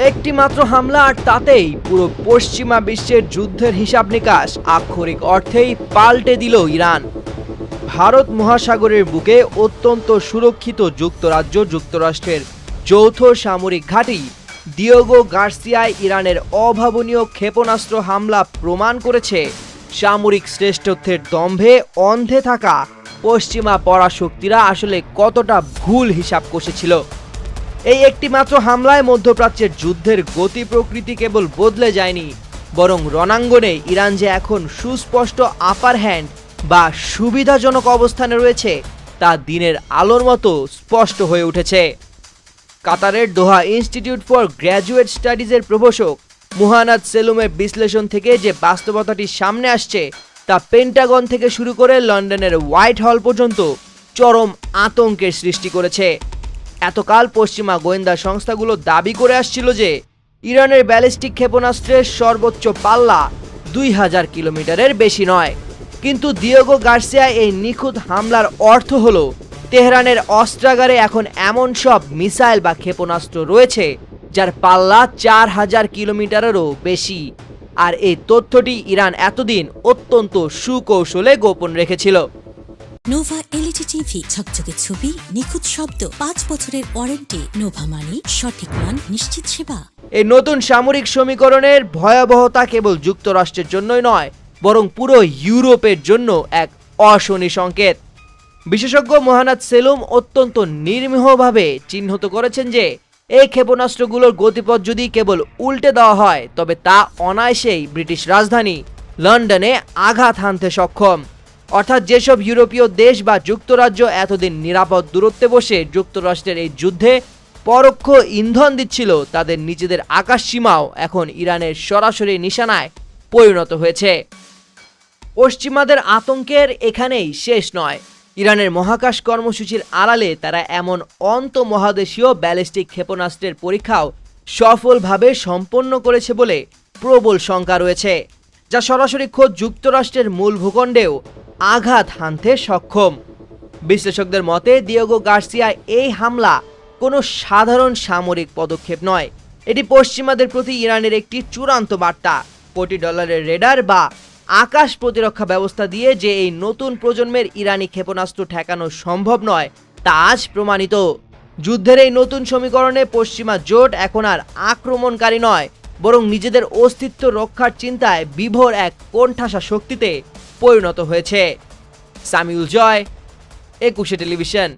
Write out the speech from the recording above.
একটি মাত্র হামলা আর তাতেই পুরো পশ্চিমা বিশ্বের যুদ্ধের হিসাব নিকাশ আক্ষরিক অর্থেই পাল্টে দিল ইরান। ভারত মহাসাগরের বুকে অত্যন্ত সুরক্ষিত যুক্তরাজ্য যুক্তরাষ্ট্রের যৌথ সামরিক ঘাঁটি ডিয়েগো গার্সিয়ায় ইরানের অভাবনীয় ক্ষেপণাস্ত্র হামলা প্রমাণ করেছে সামরিক শ্রেষ্ঠত্বের দম্ভে অন্ধে থাকা পশ্চিমা পরাশক্তিরা আসলে কতটা ভুল হিসাব কষেছিল। এই একটি মাত্র হামলায় মধ্যপ্রাচ্যের যুদ্ধের গতি প্রকৃতি কেবল বদলে যায়নি, বরং রণাঙ্গনে ইরান যে এখন সুস্পষ্ট আপার হ্যান্ড বা সুবিধাজনক অবস্থানে রয়েছে তা দিনের আলোর মতো স্পষ্ট হয়ে উঠেছে। কাতারের দোহা ইনস্টিটিউট ফর গ্র্যাজুয়েট স্টাডিজের প্রভাষক মুহান্নাদ সেলুমের বিশ্লেষণ থেকে যে বাস্তবতাটি সামনে আসছে তা পেন্টাগন থেকে শুরু করে লন্ডনের হোয়াইট হল পর্যন্ত চরম আতঙ্কের সৃষ্টি করেছে। এতকাল পশ্চিমা গোয়েন্দা সংস্থাগুলো দাবি করে আসছিল যে ইরানের ব্যালিস্টিক ক্ষেপণাস্ত্রের সর্বোচ্চ পাল্লা 2000 কিলোমিটারের বেশি নয়, কিন্তু ডিয়েগো গার্সিয়া এই নিখুঁত হামলার অর্থ হলো তেহরানের অস্ত্রাগারে এখন এমন সব মিসাইল বা ক্ষেপণাস্ত্র রয়েছে যার পাল্লা 4000 কিলোমিটারেরও বেশি। আর এই তথ্যটি ইরান এতদিন অত্যন্ত সুকৌশলে গোপন রেখেছিল। নোভা এলইডি টিভি, ঝকঝকে ছবি, নিখুঁত শব্দ, 5 বছরের ওয়ারেন্টি। নোভা মানি সঠিক মান, নিশ্চিত সেবা। এই নতুন সামরিক সমীকরণের ভয়াবহতা কেবল যুক্তরাষ্ট্রের জন্যই নয়, বরং পুরো ইউরোপের জন্য এক অশনি সংকেত। বিশেষজ্ঞ মুহান্নাদ সেলুম অত্যন্ত নির্মমভাবে চিহ্নিত করেছেন যে এই ক্ষেপণাস্ত্রগুলোর গতিপথ যদি কেবল উল্টে দেওয়া হয় তবে তা অনায়াসেই ব্রিটিশ রাজধানী লন্ডনে আঘাত হানতে সক্ষম। অর্থাৎ যেসব ইউরোপীয় দেশ বা যুক্তরাজ্য এতদিন নিরাপদ দূরত্বে বসে যুক্তরাষ্ট্রের এই যুদ্ধে পরোক্ষ ইন্ধন দিচ্ছিল, তাদের নিজেদের আকাশ সীমাও এখন ইরানের সরাসরি নিশানায় পরিণত হয়েছে। পশ্চিমাদের আতঙ্কের এখানেই শেষ নয়। ইরানের মহাকাশ কর্মসূচির আড়ালে তারা এমন অন্তঃমহাদেশীয় ব্যালিস্টিক ক্ষেপণাস্ত্রের পরীক্ষাও সফলভাবে সম্পন্ন করেছে বলে প্রবল শঙ্কা রয়েছে, যা সরাসরি খোদ যুক্তরাষ্ট্রের মূল ভূখণ্ডেও আঘাত হানতে সক্ষম। বিশ্লেষকদের মতে ডিয়েগো গার্সিয়া এই হামলা কোনো সাধারণ সামরিক পদক্ষেপ নয়, এটি পশ্চিমাদের প্রতি ইরানের একটি চূড়ান্ত বার্তা। $কোটি রেডার বা আকাশ প্রতিরক্ষা ব্যবস্থা দিয়ে যে এই নতুন প্রজন্মের ইরানি ক্ষেপণাস্ত্র ঠেকানো সম্ভব নয় তা আজ প্রমাণিত। যুদ্ধের এই নতুন সমীকরণে পশ্চিমা জোট এখন আর আক্রমণকারী নয়, বরং নিজেদের অস্তিত্ব রক্ষার চিন্তায় বিভোর এক কোণঠাসা শক্তিতে পরিণত হয়েছে। সামিউল জয়, 21 টেলিভিশন।